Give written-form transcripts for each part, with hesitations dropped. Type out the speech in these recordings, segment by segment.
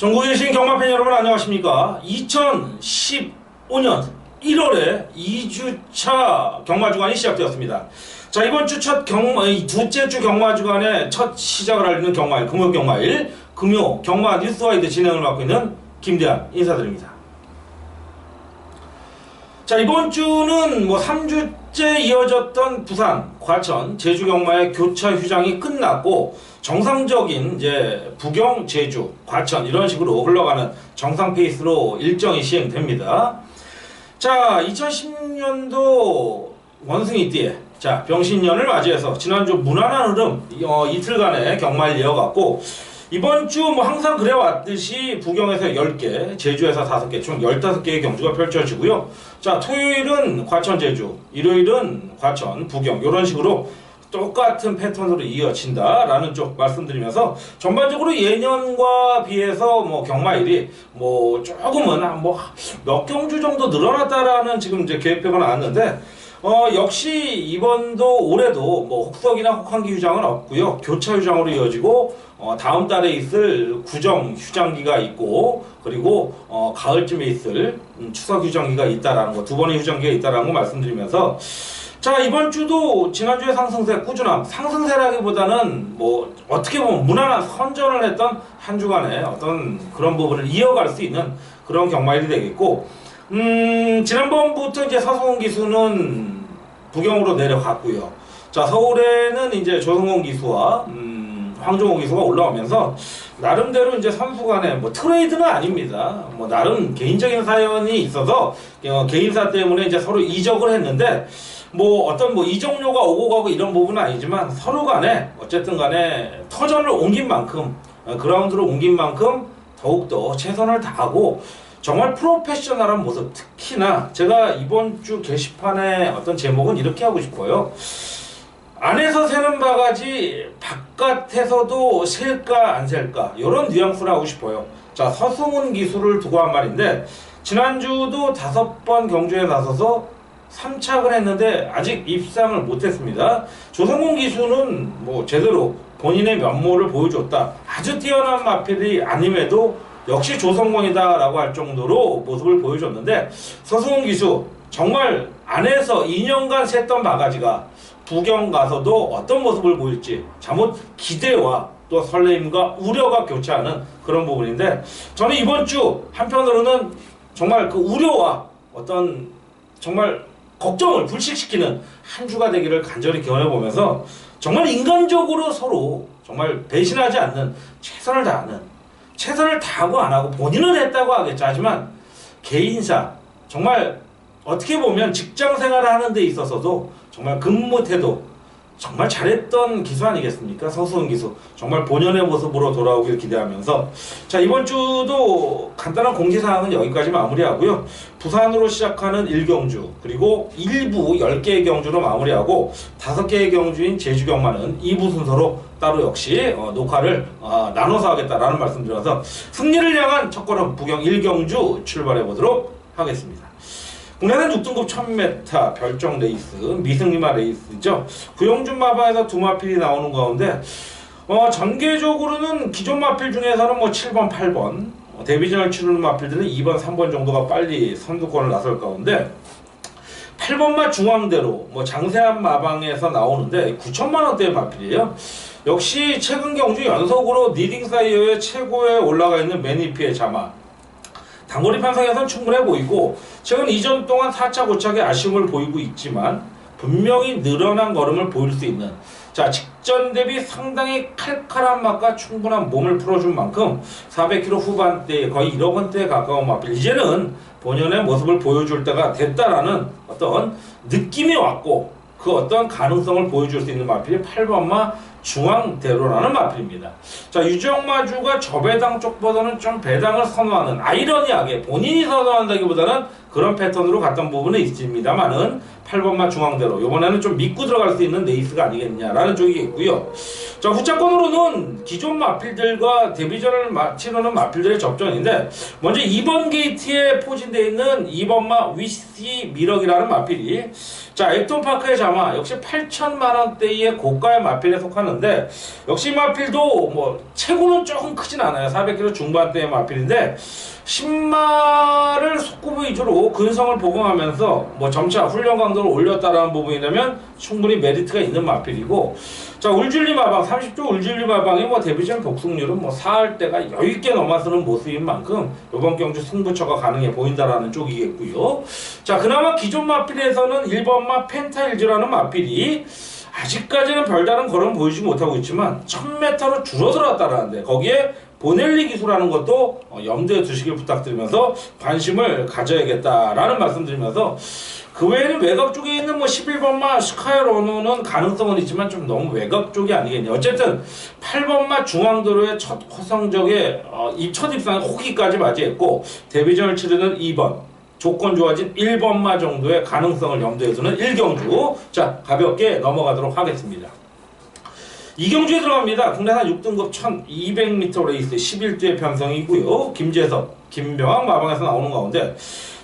전국에 계신 경마팬 여러분 안녕하십니까. 2015년 1월에 2주차 경마주간이 시작되었습니다. 자, 이번 주 둘째 주 경마주간의 첫 시작을 알리는 경마일, 금요 경마일, 금요 경마 뉴스와이드 진행을 맡고 있는 김대한 인사드립니다. 자, 이번 주는 3주째 이어졌던 부산, 과천, 제주 경마의 교차 휴장이 끝났고 정상적인 이제 부경, 제주, 과천 이런 식으로 흘러가는 정상 페이스로 일정이 시행됩니다. 자, 2010년도 원숭이띠에 병신년을 맞이해서 지난주 무난한 흐름 이틀간의 경마를 이어갔고 이번 주 항상 그래왔듯이 부경에서 10개, 제주에서 5개, 총 15개의 경주가 펼쳐지고요. 자, 토요일은 과천, 제주, 일요일은 과천, 부경 이런 식으로 똑같은 패턴으로 이어진다라는 쪽 말씀드리면서 전반적으로 예년과 비해서 경마일이 조금은 몇 경주 정도 늘어났다라는 지금 이제 계획표가 나왔는데 역시 이번도 올해도 혹석이나 혹한기 휴장은 없고요. 교차 휴장으로 이어지고 다음 달에 있을 구정 휴장기가 있고 그리고 가을쯤에 있을 추석 휴장기가 있다라는 거, 두 번의 휴장기가 있다라는 거 말씀드리면서 자, 이번 주도 지난주에 상승세 꾸준함, 상승세라기보다는 어떻게 보면 무난한 선전을 했던 한 주간의 어떤 그런 부분을 이어갈 수 있는 그런 경마일이 되겠고 지난번부터 이제 서성훈 기수는 부경으로 내려갔고요. 자, 서울에는 이제 조성훈 기수와 황종호 기수가 올라오면서 나름대로 이제 선수 간에 트레이드는 아닙니다. 나름 개인적인 사연이 있어서 개인사 때문에 이제 서로 이적을 했는데 어떤 이적료가 오고 가고 이런 부분은 아니지만 서로 간에 어쨌든 간에 터전을 옮긴 만큼 그라운드를 옮긴 만큼 더욱더 최선을 다하고 정말 프로페셔널한 모습, 특히나 제가 이번 주 게시판에 어떤 제목은 이렇게 하고 싶어요. 안에서 새는 바가지 바깥에서도 셀까 안 셀까 이런 뉘앙스를 하고 싶어요. 자, 서승훈 기수를 두고 한 말인데 지난주도 5번 경주에 나서서 3착을 했는데 아직 입상을 못했습니다. 조성훈 기수는 제대로 본인의 면모를 보여줬다. 아주 뛰어난 마필이 아님에도 역시 조성곤이다 라고 할 정도로 모습을 보여줬는데 서승훈 기수 정말 안에서 2년간 샜던 바가지가 부경 가서도 어떤 모습을 보일지 잘못 기대와 또 설레임과 우려가 교차하는 그런 부분인데 저는 이번 주 한편으로는 정말 그 우려와 어떤 정말 걱정을 불식시키는 한 주가 되기를 간절히 기원해보면서 정말 인간적으로 서로 정말 배신하지 않는 최선을 다하는 최선을 다하고 안 하고 본인은 했다고 하겠죠. 하지만 개인사 정말 어떻게 보면 직장 생활을 하는 데 있어서도 정말 근무 태도 정말 잘했던 기수 아니겠습니까? 서승훈 기수 정말 본연의 모습으로 돌아오길 기대하면서 자, 이번 주도 간단한 공지사항은 여기까지 마무리하고요. 부산으로 시작하는 1경주 그리고 일부 10개의 경주로 마무리하고 5개의 경주인 제주 경마는 2부 순서로 따로 역시 녹화를 나눠서 하겠다라는 말씀드려서 승리를 향한 첫걸음 부경 1경주 출발해 보도록 하겠습니다. 국내는 6등급 1000m 별정 레이스, 미승리마 레이스죠. 구영준 마바에서 두 마필이 나오는 가운데 전개적으로는 기존 마필 중에서는 7번, 8번 데뷔전을 치르는 마필들은 2번, 3번 정도가 빨리 선두권을 나설 가운데 8번마 중앙대로 장세한 마방에서 나오는데 9천만원대의 마필이에요. 역시 최근 경주 연속으로 리딩 사이어의 최고에 올라가 있는 매니피의 자마 단거리 편성에서는 충분해 보이고 최근 이전 동안 4차 5차의 아쉬움을 보이고 있지만 분명히 늘어난 걸음을 보일 수 있는 자, 직전 대비 상당히 칼칼한 맛과 충분한 몸을 풀어준 만큼 400kg 후반대 거의 1억 원대에 가까운 마필 이제는 본연의 모습을 보여줄 때가 됐다라는 어떤 느낌이 왔고 그 어떤 가능성을 보여줄 수 있는 마필이 8번마 중앙대로라는 마필입니다. 자, 유정마주가 저배당 쪽보다는 좀 배당을 선호하는 아이러니하게 본인이 선호한다기보다는 그런 패턴으로 갔던 부분은 있습니다만은 8번마 중앙대로 이번에는 좀 믿고 들어갈 수 있는 레이스가 아니겠냐라는 쪽이 있고요. 자, 후차권으로는 기존 마필들과 데뷔전을 치르는 마필들의 접전인데 먼저 2번 게이트에 포진되어 있는 2번마 위시 미럭이라는 마필이 자, 액톤파크의 자마 역시 8천만원대의 고가의 마필에 속하는 하는데 역시 마필도 뭐 체구는 조금 크진 않아요. 400kg 중반대의 마필인데 신마를 속구부 위주로 근성을 보강하면서 뭐 점차 훈련 강도를 올렸다라는 부분이라면 충분히 메리트가 있는 마필이고, 자 울줄리 마방 30조 울줄리 마방이 뭐 데뷔전 복승률은 뭐 4할 때가 여유있게 넘어서는 모습인 만큼 이번 경주 승부처가 가능해 보인다라는 쪽이겠고요. 자 그나마 기존 마필에서는 1번마 펜타일즈라는 마필이 아직까지는 별다른 걸음 보이지 못하고 있지만 1000m로 줄어들었다라는데 거기에 보넬리 기술하는 것도 염두에 두시길 부탁드리면서 관심을 가져야겠다라는 말씀드리면서, 그 외에는 외곽 쪽에 있는 뭐 11번마 스카이러너는 가능성은 있지만 좀 너무 외곽 쪽이 아니겠냐. 어쨌든 8번마 중앙도로의 첫 화성적의 첫 입상에 호기까지 맞이했고 데뷔전을 치르는 2번 조건 좋아진 1번마 정도의 가능성을 염두에 두는 1경주. 자 가볍게 넘어가도록 하겠습니다. 2경주에 들어갑니다. 국내산 6등급 1200m 레이스 11두의 편성이고요. 김재석, 김병학 마방에서 나오는 가운데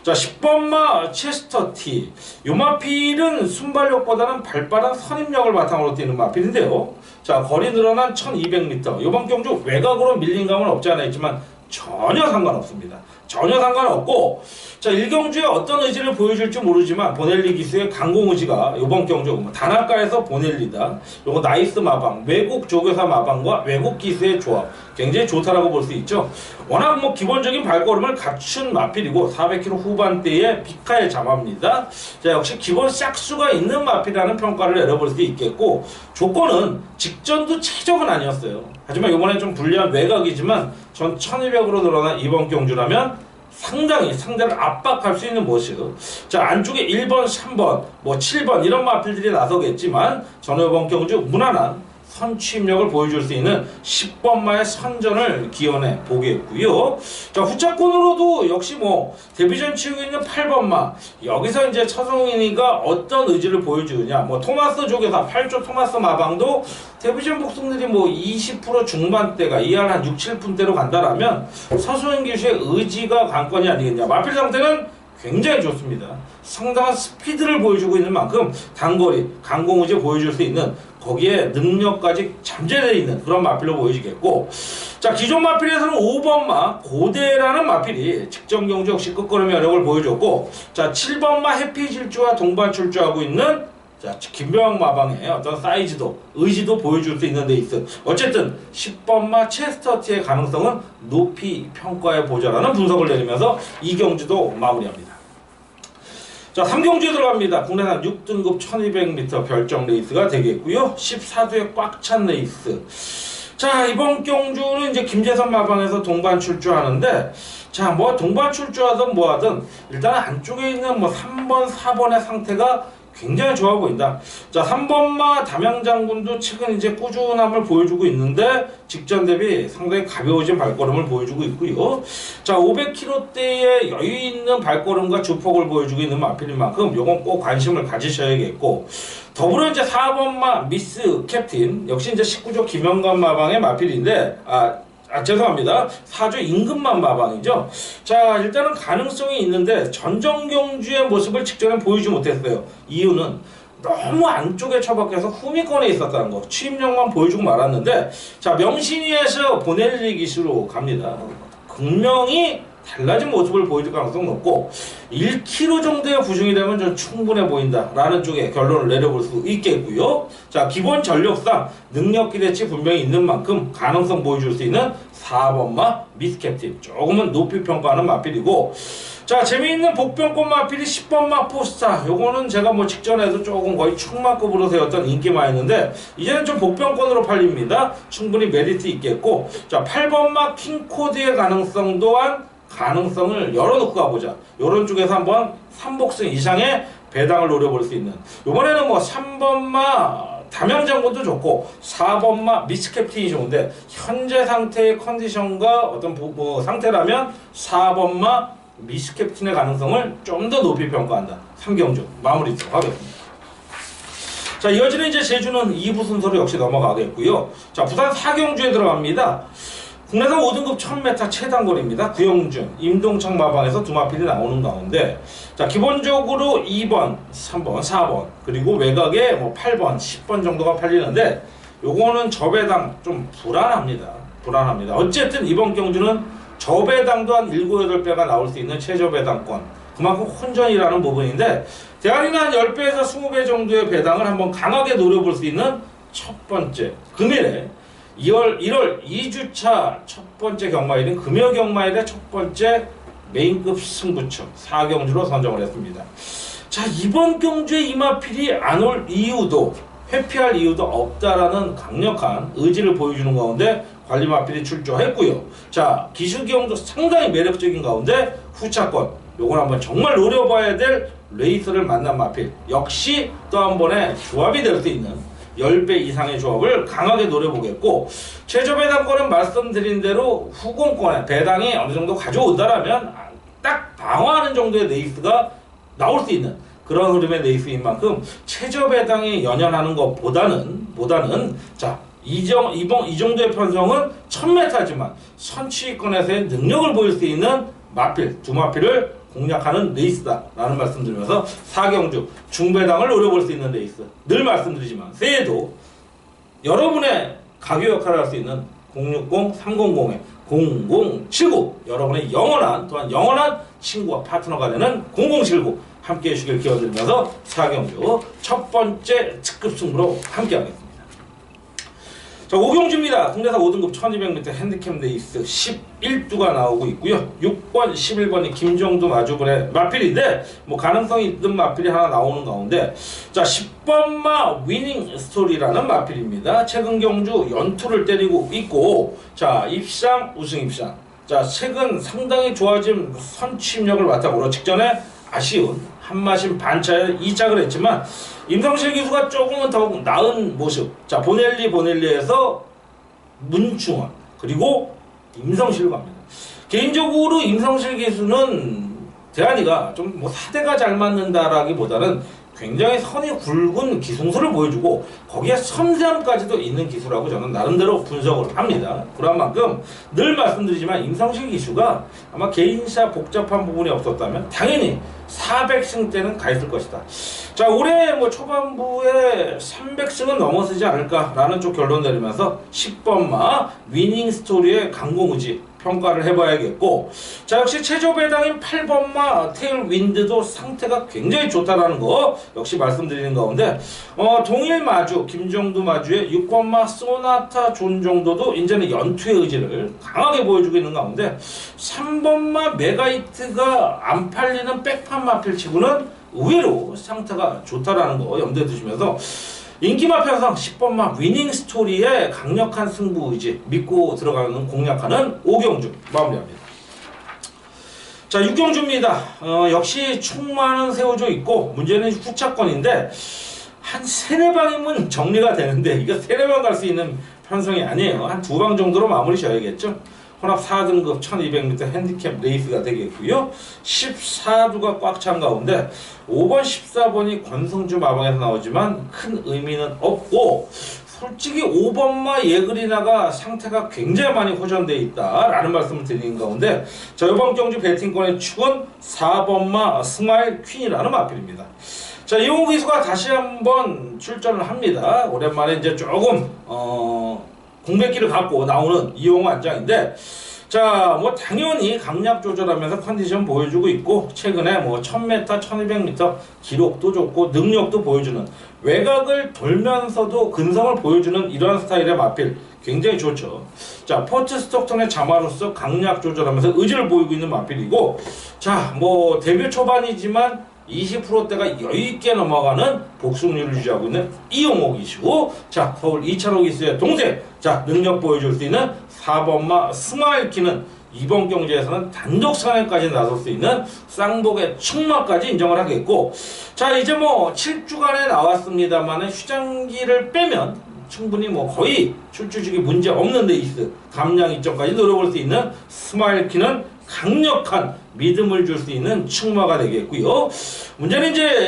자 10번마 체스터티, 요 마필은 순발력보다는 발빠른 선임력을 바탕으로 뛰는 마필인데요. 자 거리 늘어난 1200m, 요번 경주 외곽으로 밀린 감은 없지 않아 있지만 전혀 상관없습니다. 전혀 상관없고, 자 1경주에 어떤 의지를 보여줄지 모르지만 보넬리 기수의 강공 의지가 이번 경주 단아가에서 보넬리다, 요거 나이스 마방, 외국 조교사 마방과 외국 기수의 조합 굉장히 좋다라고 볼 수 있죠. 워낙 뭐 기본적인 발걸음을 갖춘 마필이고 400km 후반대의 피카의 자마입니다. 자 역시 기본 싹수가 있는 마필이라는 평가를 내려볼 수 있겠고, 조건은 직전도 최적은 아니었어요. 하지만 이번에 좀 불리한 외곽이지만 전 1200으로 늘어난 이번 경주라면 상당히 상대를 압박할 수 있는 모습. 자 안쪽에 1번, 3번, 뭐 7번 이런 마필들이 나서겠지만 저는 이번 경주 무난한 선취입력을 보여줄 수 있는 10번마의 선전을 기원해 보겠고요. 자 후차권으로도 역시 뭐 데뷔전 치고 있는 8번마, 여기서 이제 차성인이가 어떤 의지를 보여주느냐. 뭐 토마스 조교사 8조 토마스 마방도 데뷔전 복승률이 뭐 20% 중반대가 이할 한 6, 7분대로 간다라면 서소인 기수의 의지가 관건이 아니겠냐. 마필 상태는 굉장히 좋습니다. 상당한 스피드를 보여주고 있는 만큼 단거리, 강공의지 보여줄 수 있는, 거기에 능력까지 잠재되어 있는 그런 마필로 보여지겠고, 자 기존 마필에서는 5번마 고대라는 마필이 직전 경주 역시 끝걸음의 여력을 보여줬고, 자 7번마 해피질주와 동반 출주하고 있는 자 김병학 마방의 어떤 사이즈도 의지도 보여줄 수 있는 데 있어. 어쨌든 10번마 체스터티의 가능성은 높이 평가해 보자라는 분석을 내리면서 이 경주도 마무리합니다. 자 3경주에 들어갑니다. 국내산 6등급 1200m 별정 레이스가 되겠고요. 14두에 꽉 찬 레이스. 자 이번 경주는 이제 김재선 마방에서 동반 출주하는데, 자 뭐 동반 출주하든 뭐하든 일단 안쪽에 있는 뭐 3번, 4번의 상태가 굉장히 좋아 보인다. 자 3번마 담양장군도 최근 이제 꾸준함을 보여주고 있는데 직전 대비 상당히 가벼워진 발걸음을 보여주고 있고요. 자 500km대의 여유 있는 발걸음과 주폭을 보여주고 있는 마필인 만큼 요건 꼭 관심을 가지셔야겠고, 더불어 이제 4번마 미스 캡틴 역시 이제 19조 김영관 마방의 마필인데 죄송합니다. 4조 임금만 마방이죠. 자 일단은 가능성이 있는데 전정경주의 모습을 직전에 보이지 못했어요. 이유는 너무 안쪽에 처박혀서 후미권에 있었다는 거, 취임력만 보여주고 말았는데, 자 명신이에서 보넬리 기수로 갑니다. 극명히 달라진 모습을 보여줄 가능성은 높고 1km 정도의 부중이 되면 좀 충분해 보인다라는 쪽에 결론을 내려볼 수 있겠고요. 자 기본 전력상 능력 기대치 분명히 있는 만큼 가능성 보여줄 수 있는 4번마 미스캡틴 조금은 높이 평가하는 마필이고, 자 재미있는 복병권 마필이 10번마 포스타, 요거는 제가 뭐 직전에도 조금 거의 충마급으로 세웠던 인기마였는데 이제는 좀 복병권으로 팔립니다. 충분히 메리트 있겠고, 자 8번마 킹코드의 가능성 또한 가능성을 열어놓고 가보자. 요런 쪽에서 한번 3복승 이상의 배당을 노려볼 수 있는, 요번에는 뭐 3번마 담양장군도 좋고 4번마 미스캡틴이 좋은데 현재 상태의 컨디션과 어떤 상태라면 4번마 미스캡틴의 가능성을 좀 더 높이 평가한다. 3경주 마무리 하겠습니다. 자 이어지는 이제 제주는 2부 순서로 역시 넘어가겠고요. 자 부산 4경주에 들어갑니다. 국내산 5등급 1000m 최단거리입니다. 구영준, 임동창 마방에서 두 마필이 나오는 가운데, 자 기본적으로 2번, 3번, 4번 그리고 외곽에 뭐 8번, 10번 정도가 팔리는데 요거는 저배당 좀 불안합니다. 어쨌든 이번 경주는 저배당도 한 7, 8배가 나올 수 있는 최저배당권, 그만큼 혼전이라는 부분인데 대안이는 한 10배에서 20배 정도의 배당을 한번 강하게 노려볼 수 있는 첫 번째 금일에 1월 2주차 첫 번째 경마일인 금요 경마일의 첫 번째 메인급 승부처 4경주로 선정을 했습니다. 자, 이번 경주에 이마필이 안 올 이유도, 회피할 이유도 없다라는 강력한 의지를 보여주는 가운데 관리마필이 출조했고요. 자, 기술기용도 상당히 매력적인 가운데 후차권, 요건 한번 정말 노려봐야 될 레이스를 만난 마필, 역시 또 한 번의 조합이 될 수 있는 10배 이상의 조합을 강하게 노려보겠고, 최저배당권은 말씀드린 대로 후공권에 배당이 어느 정도 가져온다라면 딱 방어하는 정도의 레이스가 나올 수 있는 그런 흐름의 레이스인 만큼 최저배당에 연연하는 것보다는 자, 이 정도의 편성은 1000m지만 선취권에서의 능력을 보일 수 있는 마필, 두 마필을 공략하는 레이스다라는 말씀드리면서 4경주 중배당을 노려볼 수 있는 레이스, 늘 말씀드리지만 새해도 여러분의 가교 역할을 할 수 있는 060-300의 0079, 여러분의 또한 영원한 친구와 파트너가 되는 0079 함께 해주길 기원드리면서 4경주 첫 번째 특급 승부로 함께 하겠습니다. 자, 5경주입니다. 국내사 5등급 1200m 핸디캡 레이스 11두가 나오고 있고요. 6번, 11번이 김정두 마주분의 마필인데 뭐 가능성이 있는 마필이 하나 나오는 가운데, 자, 10번마 위닝 스토리라는 마필입니다. 최근 경주 연투를 때리고 있고, 자, 입상 우승 입상. 자, 최근 상당히 좋아진 선취력을 바탕으로 직전에 아쉬운 한마신 반차에 2착을 했지만 임성실 기수가 조금은 더 나은 모습. 자, 보넬리에서 문충원 그리고 임성실로 갑니다. 개인적으로 임성실 기수는 대한이가 좀 뭐 사대가 잘 맞는다라기보다는 굉장히 선이 굵은 기승수를 보여주고 거기에 섬세함까지도 있는 기수라고 저는 나름대로 분석을 합니다. 그런 만큼 늘 말씀드리지만 임성실 기수가 아마 개인차 복잡한 부분이 없었다면 당연히 400승 때는 가 있을 것이다. 자, 올해 뭐 초반부에 300승은 넘어서지 않을까라는 쪽 결론 내리면서 10번마 위닝 스토리의 강공의지 평가를 해봐야겠고, 자, 역시 최저배당인 8번마 테일 윈드도 상태가 굉장히 좋다라는 거 역시 말씀드리는 가운데, 동일 마주 김정두 마주의 6번마 소나타 존 정도도 이제는 연투의 의지를 강하게 보여주고 있는 가운데, 3번마 메가이트가 안 팔리는 백판 마필치고는 의외로 상태가 좋다라는 거 염두에 두시면서 인기마 편성 10번마 위닝 스토리의 강력한 승부 의지 믿고 들어가는 공략하는 5경주 마무리합니다. 자, 6경주입니다. 역시 충만한 세워져 있고 문제는 후차권인데 한 3-4방이면 정리가 되는데 이거 3-4방 갈 수 있는 편성이 아니에요. 한 2방 정도로 마무리 져야겠죠. 혼합 4등급 1200m 핸디캡 레이스가 되겠고요. 14두가 꽉 찬 가운데 5번, 14번이 권성주 마방에서 나오지만 큰 의미는 없고, 솔직히 5번마 예그리나가 상태가 굉장히 많이 호전되어 있다라는 말씀을 드리는 가운데, 자, 이번 경주 배팅권의 축은 4번마 스마일 퀸이라는 마필입니다. 자, 이용호 기수가 다시 한번 출전을 합니다. 오랜만에 이제 조금 공백기를 갖고 나오는 이용호 안장인데, 자, 뭐 당연히 강약 조절하면서 컨디션 보여주고 있고, 최근에 뭐 1000m, 1200m 기록도 좋고 능력도 보여주는, 외곽을 돌면서도 근성을 보여주는 이런 스타일의 마필 굉장히 좋죠. 자, 포트 스톡턴의 자마로서 강약 조절하면서 의지를 보이고 있는 마필이고, 자, 뭐 데뷔 초반이지만 20%대가 여유있게 넘어가는 복승률을 유지하고 있는 이용호 기수. 자, 서울 이찬호 기수의 동생. 자, 능력 보여줄 수 있는 4번마 스마일키는 이번 경주에서는 단독 선행까지 나설 수 있는 쌍복의 충마까지 인정을 하겠고, 자, 이제 뭐 7주간에 나왔습니다만 휴장기를 빼면 충분히 뭐 거의 출주직이 문제 없는 레이스 감량 이점까지 노려볼 수 있는 스마일키는 강력한 믿음을 줄 수 있는 충마가 되겠고요. 문제는 이제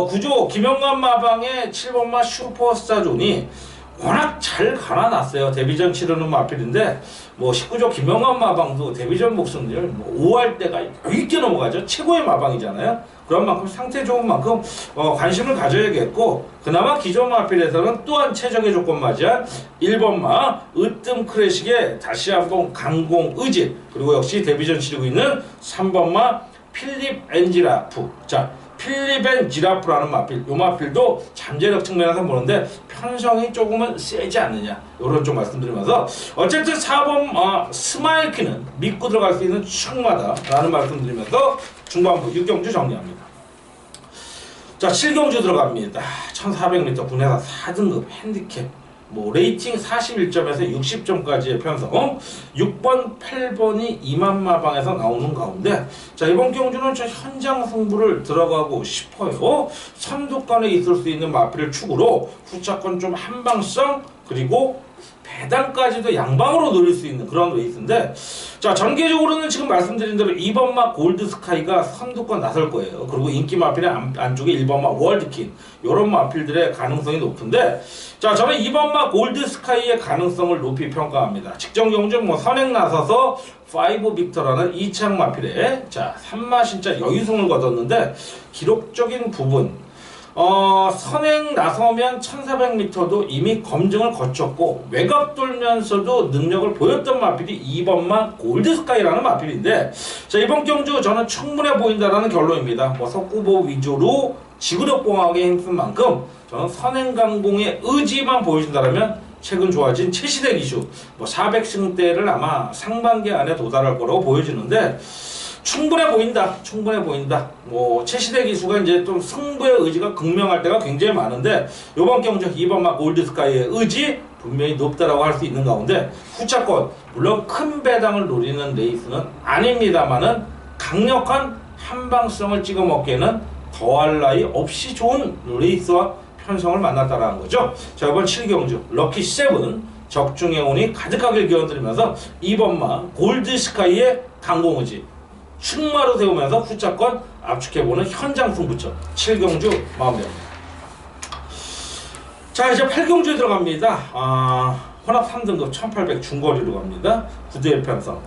구조 김영관 마방의 7번마 슈퍼스타존이 워낙 잘 갈아놨어요. 데뷔전 치르는 마필인데 뭐 19조 김영환 마방도 데뷔전 목승률 뭐 5할 때가 여유있게 넘어가죠. 최고의 마방이잖아요. 그런 만큼 상태 좋은 만큼 관심을 가져야겠고, 그나마 기존 마필에서는 또한 최적의 조건 맞이한 1번마 으뜸 클래식의 다시 한번 강공 의지, 그리고 역시 데뷔전 치르고 있는 3번마 필립 앤 지라프. 자, 필립 앤 지라프라는 마필, 요 마필도 잠재력 측면에서 보는데 편성이 조금은 세지 않느냐, 요런 좀 말씀드리면서, 어쨌든 4번 스마일키는 믿고 들어갈 수 있는 충마다 라는 말씀드리면서 중반부 6경주 정리합니다. 자, 7경주 들어갑니다. 1400m 국내산 4등급 핸디캡, 뭐 레이팅 41점에서 60점까지의 편성, 6번, 8번이 2만마방에서 나오는 가운데, 자, 이번 경주는 저 현장 승부를 들어가고 싶어요. 선두권에 있을 수 있는 마필을 축으로 후차권 좀 한방성, 그리고 배당까지도 양방으로 노릴 수 있는 그런 레이스인데, 자, 전개적으로는 지금 말씀드린 대로 2번마 골드스카이가 선두권 나설 거예요. 그리고 인기 마필의 안쪽에 1번마 월드킨, 요런 마필들의 가능성이 높은데, 자, 저는 2번마 골드스카이의 가능성을 높이 평가합니다. 직전 경주 뭐 선행 나서서 5 빅터라는 이창 마필에, 자, 3마 진짜 여유승을 거뒀는데, 기록적인 부분, 선행 나서면 1400m도 이미 검증을 거쳤고 외곽 돌면서도 능력을 보였던 마필이 2번마 골드스카이라는 마필인데, 자, 이번 경주 저는 충분해 보인다라는 결론입니다. 뭐 석구보 위주로 지구력 봉합에 힘쓴 만큼 저는 선행 강공의 의지만 보여준다면 최근 좋아진 최시대 기수 뭐 400승대를 아마 상반기 안에 도달할 거라고 보여지는데, 충분해 보인다. 충분해 보인다. 뭐 최시대 기수가 이제 좀 승부의 의지가 극명할 때가 굉장히 많은데, 이번 경주 2번마 골드스카이의 의지 분명히 높다라고 할 수 있는 가운데, 후차권 물론 큰 배당을 노리는 레이스는 아닙니다만은 강력한 한방성을 찍어 먹기에는 더할 나위 없이 좋은 레이스와 편성을 만났다라는 거죠. 자, 이번 7경주 럭키 7 적중의 운이 가득하길 기원드리면서 2번마 골드스카이의 강공의지 충마로 세우면서 후차권 압축해보는 현장 승부처 7경주 마무리합니다. 자, 이제 8경주에 들어갑니다. 혼합 3등급 1800 중거리로 갑니다. 9대1 편성.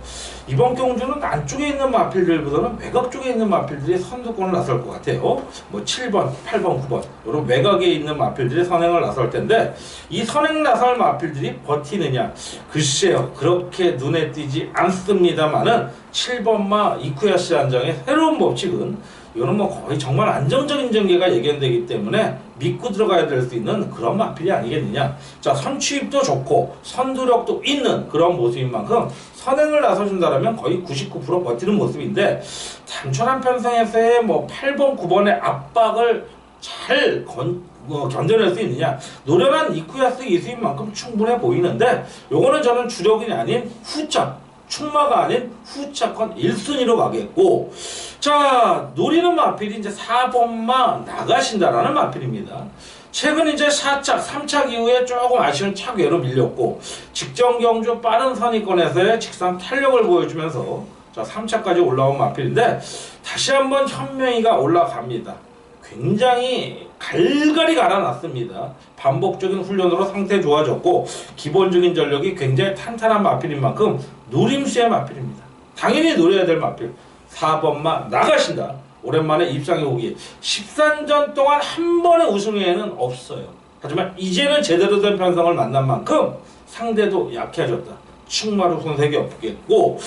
이번 경주는 안쪽에 있는 마필들보다는 외곽 쪽에 있는 마필들이 선두권을 나설 것 같아요. 뭐 7번, 8번, 9번 이런 외곽에 있는 마필들이 선행을 나설 텐데, 이 선행 나설 마필들이 버티느냐, 글쎄요, 그렇게 눈에 띄지 않습니다만은 7번마 이쿠야시 안장의 새로운 법칙은, 이거는 뭐 거의 정말 안정적인 전개가 예견되기 때문에 믿고 들어가야 될 수 있는 그런 마필이 아니겠느냐. 자, 선취입도 좋고 선두력도 있는 그런 모습인 만큼 선행을 나서준다면 거의 99% 버티는 모습인데, 단촐한 편성에서의 뭐 8번, 9번의 압박을 잘 견뎌낼 수 있느냐. 노련한 이쿠야스 기수인 만큼 충분해 보이는데, 요거는 저는 주력이 아닌 후차, 충마가 아닌 후차권 1순위로 가겠고, 자, 노리는 마필이 이제 4번마 나가신다라는 마필입니다. 최근 이제 4착, 3착 이후에 조금 아쉬운 착외로 밀렸고, 직전 경주 빠른 선의권에서의 직선 탄력을 보여주면서 자, 3착까지 올라온 마필인데, 다시 한번 현명이가 올라갑니다. 굉장히 갈갈이 갈아놨습니다. 반복적인 훈련으로 상태 좋아졌고, 기본적인 전력이 굉장히 탄탄한 마필인 만큼 노림수의 마필입니다. 당연히 노려야 될 마필. 4번마 나가신다. 오랜만에 입상해 오기. 13전 동안 한 번의 우승에는 없어요. 하지만 이제는 제대로 된 편성을 만난 만큼 상대도 약해졌다. 충마로 손색이 없겠고,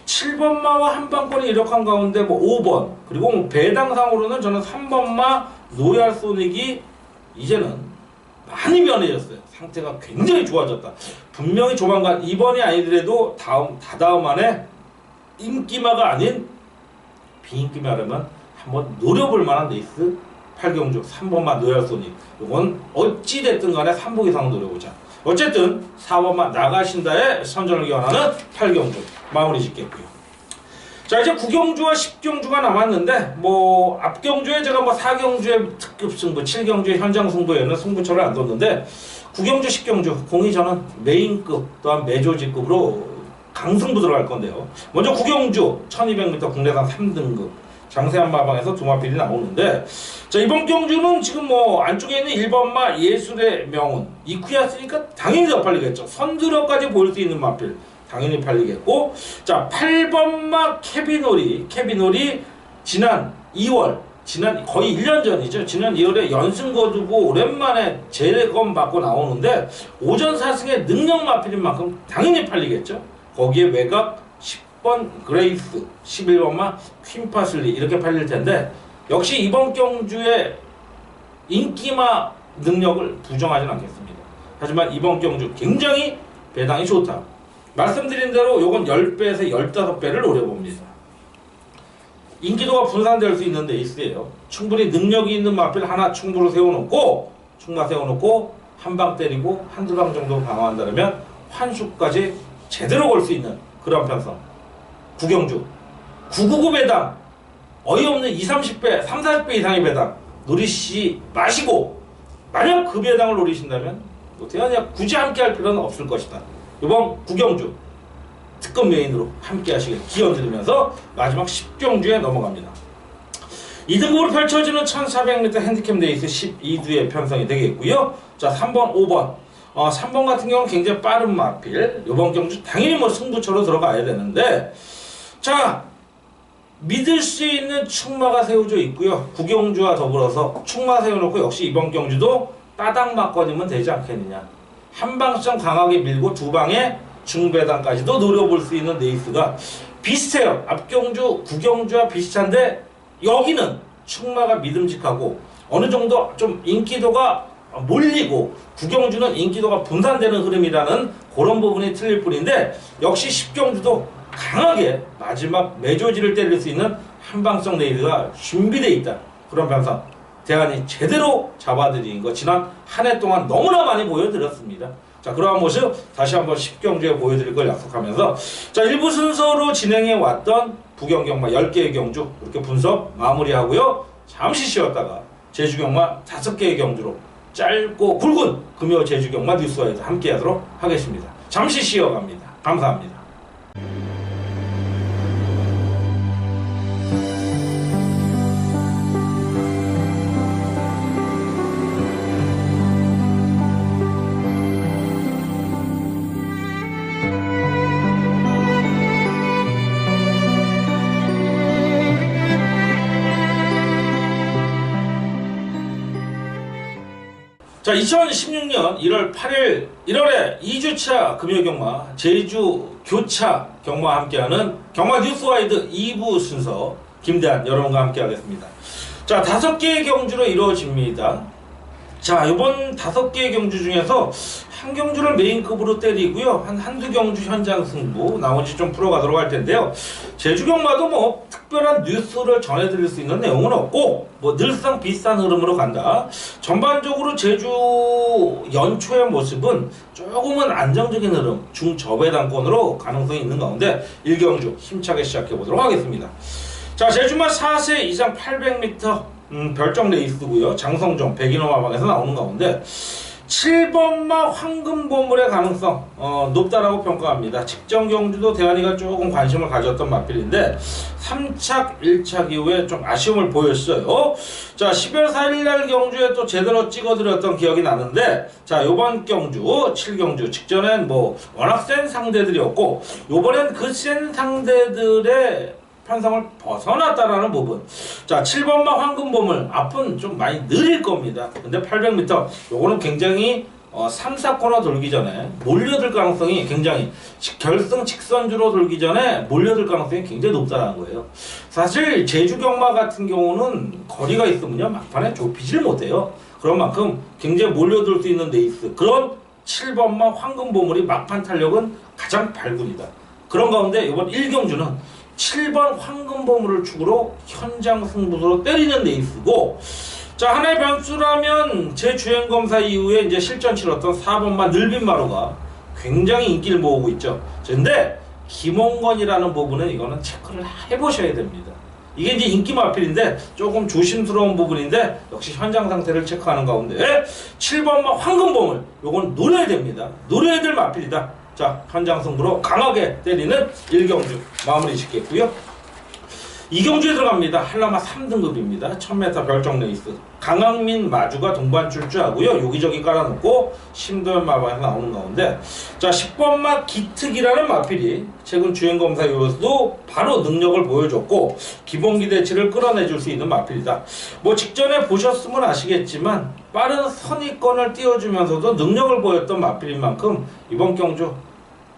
7번마와 한방권이 이력한 가운데 뭐 5번, 그리고 뭐 배당상으로는 저는 3번마 노얄 소닉이 이제는 많이 변해졌어요. 상태가 굉장히 좋아졌다. 분명히 조만간 이번이 아니더라도 다다음 안에 인기마가 아닌 비인기마라면 한번 노려볼 만한 레이스 8경주 3번마 노얄 소닉. 이건 어찌됐든 간에 3복 이상은 노려보자. 어쨌든 4번마 나가신다에 선전을 기원하는 8경주 마무리 짓겠고요. 자, 이제 9경주와 10경주가 남았는데, 뭐 앞경주에 제가 뭐 4경주의 특급 승부, 7경주의 현장 승부에는 승부처를 안 뒀는데, 9경주, 10경주 공이 저는 메인급 또한 메조지급으로 강승부 들어갈 건데요. 먼저 9경주 1200m 국내산 3등급 장세한 마방에서 두 마필이 나오는데, 자, 이번 경주는 지금 뭐 안쪽에 있는 1번마 예술의 명운 이쿠였으니까 당연히 더 팔리겠죠. 선두력까지 보일 수 있는 마필 당연히 팔리겠고, 자, 8번마 케비놀이 지난 2월, 지난 거의 1년 전이죠. 지난 2월에 연승 거두고 오랜만에 재검 받고 나오는데 오전 4승의 능력 마필인 만큼 당연히 팔리겠죠. 거기에 외곽 10번 그레이스, 11번마 퀸파슬리 이렇게 팔릴 텐데, 역시 이번 경주의 인기마 능력을 부정하진 않겠습니다. 하지만 이번 경주 굉장히 배당이 좋다. 말씀드린 대로 요건 10배에서 15배를 노려봅니다. 인기도가 분산될 수 있는 레이스예요. 충분히 능력이 있는 마필 하나 충무로 세워놓고 한 방 때리고 한두 방 정도 방어한다면 환수까지 제대로 걸 수 있는 그런 편성. 구경주 999 배당, 어이없는 20, 30배, 30, 40배 이상의 배당 노리시 마시고, 만약 그 배당을 노리신다면 뭐 대안이야 굳이 함께 할 필요는 없을 것이다. 이번 구경주 특급 메인으로 함께 하시길 기원드리면서 마지막 10경주에 넘어갑니다. 2등급으로 펼쳐지는 1400m 핸디캡 레이스 12두의 편성이 되겠고요. 자, 3번, 5번. 3번 같은 경우는 굉장히 빠른 마필. 이번 경주 당연히 뭐 승부처로 들어가야 되는데, 자, 믿을 수 있는 충마가 세워져 있고요. 구경주와 더불어서 충마 세워놓고 역시 이번 경주도 따당 맞거니면 되지 않겠느냐. 한 방씩 강하게 밀고 두 방에 중배당까지도 노려볼 수 있는 레이스가 비슷해요. 앞경주, 구경주와 비슷한데 여기는 충마가 믿음직하고 어느 정도 좀 인기도가 몰리고, 구경주는 인기도가 분산되는 흐름이라는 그런 부분이 틀릴 뿐인데, 역시 10경주도 강하게 마지막 매조지를 때릴 수 있는 한방성 레이드가 준비되어 있다. 그런 편성 대안이 제대로 잡아들인 거 지난 한 해 동안 너무나 많이 보여드렸습니다. 자, 그러한 모습 다시 한번 10경주에 보여드릴 걸 약속하면서, 자, 1부 순서로 진행해 왔던 부경경마 10개의 경주 이렇게 분석 마무리하고요. 잠시 쉬었다가 제주경마 5개의 경주로 짧고 굵은 금요 제주경마 뉴스와이드 함께 하도록 하겠습니다. 잠시 쉬어갑니다. 감사합니다. 자, 2016년 1월 8일 1월에 2주차 금요경마 제주 교차 경마와 함께하는 경마 뉴스와이드 2부 순서 김대한 여러분과 함께 하겠습니다. 자, 5개의 경주로 이루어집니다. 자, 이번 5개의 경주 중에서 한 경주를 메인급으로 때리고요. 한두 경주 현장 승부, 나머지 좀 풀어가도록 할 텐데요. 제주경마도 뭐 특별한 뉴스를 전해드릴 수 있는 내용은 없고, 뭐 늘상 비슷한 흐름으로 간다. 전반적으로 제주 연초의 모습은 조금은 안정적인 흐름, 중저배당권으로 가능성이 있는 가운데 1경주 힘차게 시작해보도록 하겠습니다. 자, 제주마 4세 이상 800m 별정 레이스고요. 장성종 백인호 마방에서 나오는 가운데 7번마 황금보물의 가능성 높다라고 평가합니다. 직전 경주도 대한이가 조금 관심을 가졌던 마필인데 3착 1착 이후에 좀 아쉬움을 보였어요. 자, 12월 4일날 경주에 또 제대로 찍어드렸던 기억이 나는데, 자, 요번 경주 7경주 직전엔 뭐 워낙 센 상대들이었고, 요번엔 그 센 상대들의 편성을 벗어났다라는 부분. 자, 7번마 황금보물 앞은 좀 많이 느릴 겁니다. 근데 800m 요거는 굉장히 3, 4코너 돌기 전에 몰려들 가능성이 굉장히, 결승 직선주로 돌기 전에 몰려들 가능성이 굉장히 높다는 거예요. 사실 제주경마 같은 경우는 거리가 있으면요 막판에 좁히질 못해요. 그런 만큼 굉장히 몰려들 수 있는 레이스, 그런 7번마 황금보물이 막판 탄력은 가장 발군이다. 그런 가운데 이번 1경주는 7번 황금보물을 축으로 현장 승부수로 때리는 레이스고, 자, 하나의 변수라면 제 주행검사 이후에 이제 실전 치렀던 4번마 늘빈마루가 굉장히 인기를 모으고 있죠. 근데 김홍건이라는 부분은 이거는 체크를 해보셔야 됩니다. 이게 이제 인기 마필인데 조금 조심스러운 부분인데, 역시 현장 상태를 체크하는 가운데 7번마 황금보물 요건 노려야 됩니다. 노려야 될 마필이다. 자, 현장 승부로 강하게 때리는 1경주 마무리 짓겠고요. 이경주에 들어갑니다. 한라마 3등급입니다. 1000m 별정 레이스. 강항민 마주가 동반 출주하고요. 여기저기 깔아놓고 심도연 마방에서 나오는 가운데, 자 10번마 기특이라는 마필이 최근 주행검사 요소도 바로 능력을 보여줬고 기본 기대치를 끌어내줄 수 있는 마필이다. 뭐 직전에 보셨으면 아시겠지만 빠른 선입권을 띄워주면서도 능력을 보였던 마필인 만큼 이번 경주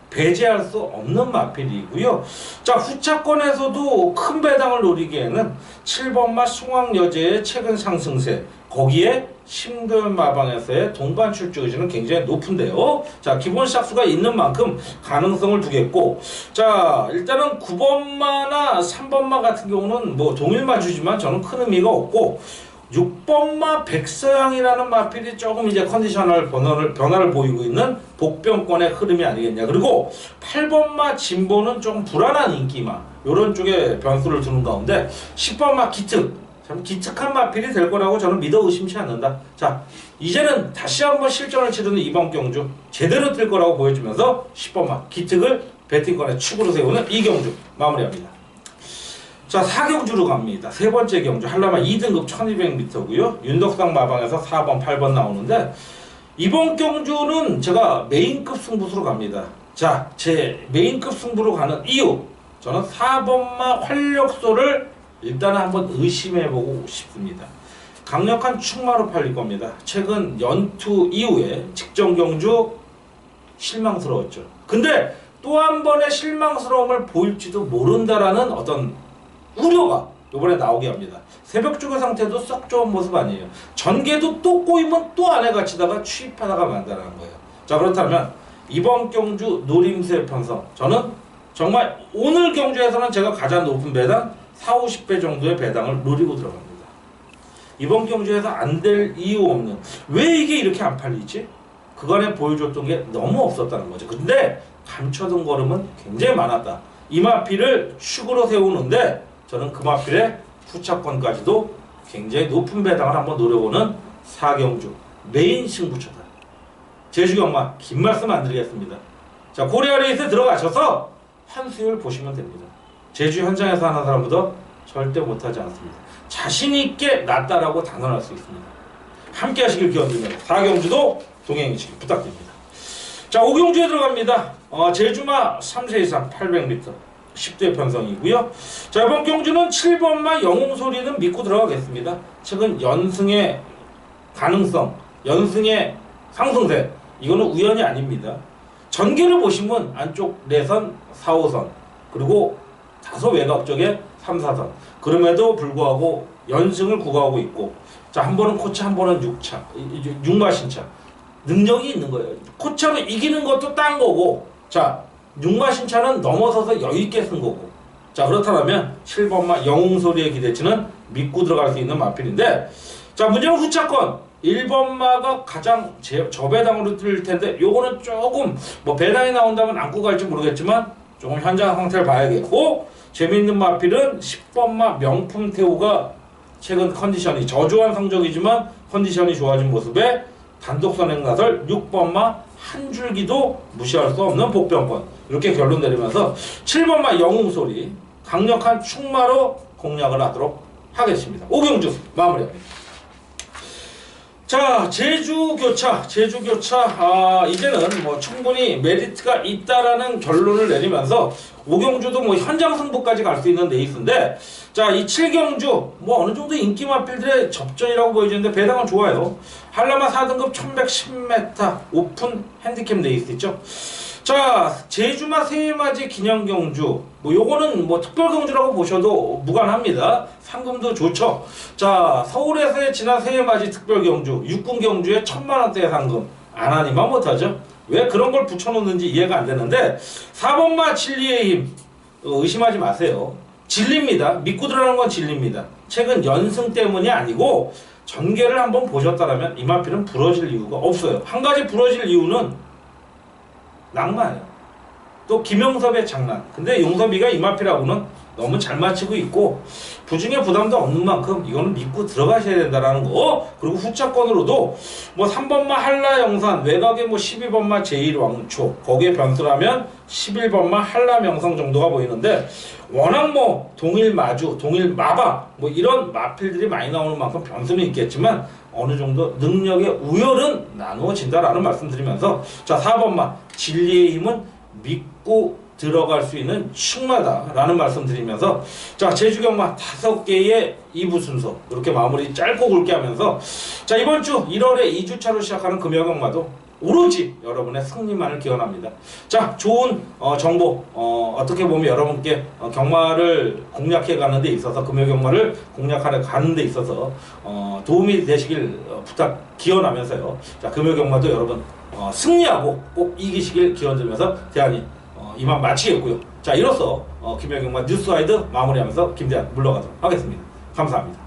배제할 수 없는 마필이고요. 자 후차권에서도 큰 배당을 노리기에는 7번마 숭황여제의 최근 상승세, 거기에 심도연 마방에서의 동반 출주 의지는 굉장히 높은데요. 자 기본 시작수가 있는 만큼 가능성을 두겠고, 자 일단은 9번마나 3번마 같은 경우는 뭐 동일 마주지만 저는 큰 의미가 없고, 6번마 백서양이라는 마필이 조금 이제 컨디셔널 변화를 보이고 있는 복병권의 흐름이 아니겠냐. 그리고 8번마 진보는 좀 불안한 인기마, 요런 쪽에 변수를 두는 가운데 10번마 기특, 참 기특한 마필이 될 거라고 저는 믿어 의심치 않는다. 자 이제는 다시 한번 실전을 치르는 이번 경주 제대로 뛸 거라고 보여주면서 10번마 기특을 배팅권의 축으로 세우는 이 경주 마무리합니다. 자 4경주로 갑니다. 세 번째 경주 한라마 2등급 1200m고요. 윤덕상 마방에서 4번 8번 나오는데, 이번 경주는 제가 메인급 승부수로 갑니다. 자 제 메인급 승부로 가는 이유, 저는 4번마 활력소를 일단 한번 의심해보고 싶습니다. 강력한 충마로 팔릴 겁니다. 최근 연투 이후에 직전 경주 실망스러웠죠. 근데 또 한 번의 실망스러움을 보일지도 모른다라는 어떤 우려가 이번에 나오게 합니다. 새벽 주거 상태도 썩 좋은 모습 아니에요. 전개도 또 꼬이면 또 안에 갇히다가 취입하다가 만다라는 거예요. 자 그렇다면 이번 경주 노림수의 편성, 저는 정말 오늘 경주에서는 제가 가장 높은 배당 40-50배 정도의 배당을 노리고 들어갑니다. 이번 경주에서 안 될 이유 없는, 왜 이게 이렇게 안 팔리지? 그간에 보여줬던 게 너무 없었다는 거죠. 근데 감춰둔 걸음은 굉장히 많았다. 이 마필을 축으로 세우는데 저는 그 마필의 후차권까지도 굉장히 높은 배당을 한번 노려보는 4경주 메인 승부처다. 제주경마 긴 말씀 안 드리겠습니다. 자 코리아 레이스에 들어가셔서 환수율 보시면 됩니다. 제주 현장에서 하는 사람보다 절대 못하지 않습니다. 자신있게 낫다라고 단언할 수 있습니다. 함께 하시길 기원드리면서 4경주도 동행해주시기 부탁드립니다. 자 5경주에 들어갑니다. 제주마 3세 이상 800m 10대 편성이고요. 자 이번 경주는 7번마 영웅소리는 믿고 들어가겠습니다. 최근 연승의 가능성, 연승의 상승세, 이거는 우연이 아닙니다. 전개를 보시면 안쪽 내선 4, 5선 그리고 다소 외곽 쪽에 3, 4선, 그럼에도 불구하고 연승을 구가하고 있고, 자 한 번은 코차, 한 번은 6차, 6마신차 능력이 있는 거예요. 코차로 이기는 것도 딴 거고, 자 6마신차는 넘어서서 여유있게 쓴 거고, 자 그렇다면 7번마 영웅소리의 기대치는 믿고 들어갈 수 있는 마필인데, 자 문제는 후차권 1번마가 가장 저배당으로 뜰 텐데, 요거는 조금 뭐 배당이 나온다면 안고 갈지 모르겠지만 조금 현장 상태를 봐야겠고, 재미있는 마필은 10번마 명품 태우가 최근 컨디션이 저조한 성적이지만 컨디션이 좋아진 모습에 단독 선행 나설 6번마 한 줄기도 무시할 수 없는 복병권, 이렇게 결론 내리면서 7번마 영웅소리 강력한 충마로 공략을 하도록 하겠습니다. 5경주 마무리합니다. 자 제주교차 이제는 뭐 충분히 메리트가 있다라는 결론을 내리면서 5경주도 뭐 현장 승부까지 갈 수 있는 레이스인데, 자 이 7경주 뭐 어느 정도 인기 마필들의 접전이라고 보여지는데 배당은 좋아요. 한라마 4등급 1110m 오픈 핸디캡 레이스 있죠. 자 제주마 새해맞이 기념경주, 뭐 요거는 뭐 특별경주라고 보셔도 무관합니다. 상금도 좋죠. 자 서울에서의 지난 새해맞이 특별경주 육군경주에 1000만원대의 상금 안 하니만 못하죠. 왜 그런 걸 붙여놓는지 이해가 안 되는데, 4번마 진리의 힘 의심하지 마세요. 진리입니다. 믿고 들어가는 건 진리입니다. 최근 연승 때문이 아니고 전개를 한번 보셨다면 이 마필은 부러질 이유가 없어요. 한 가지 부러질 이유는 낭만이에요. 또 김용섭의 장난. 근데 용섭이가 이 마필하고는 너무 잘 맞추고 있고 부중에 부담도 없는 만큼 이거는 믿고 들어가셔야 된다라는 거. 그리고 후차권으로도 뭐 3번마 한라 영산, 외곽에 뭐 12번마 제1왕초, 거기에 변수라면 11번마 한라 명성 정도가 보이는데 워낙 뭐 동일 마주, 동일 마방 뭐 이런 마필들이 많이 나오는 만큼 변수는 있겠지만 어느 정도 능력의 우열은 나누어진다라는 말씀드리면서 자 4번마 진리의 힘은 믿고 들어갈 수 있는 충마다라는 말씀드리면서 자 제주경마 5개의 2부 순서 이렇게 마무리 짧고 굵게 하면서 자 이번 주 1월에 2주차로 시작하는 금요경마도 오로지 여러분의 승리만을 기원합니다. 자 좋은 정보 어떻게 보면 여러분께 경마를 공략해 가는 데 있어서 금요경마를 공략하러 가는 데 있어서 도움이 되시길 기원하면서요. 자 금요경마도 여러분 승리하고 꼭 이기시길 기원드리면서 대한이 이만 마치겠고요. 자 이로써 김연경마 뉴스와이드 마무리하면서 김대한 물러가도록 하겠습니다. 감사합니다.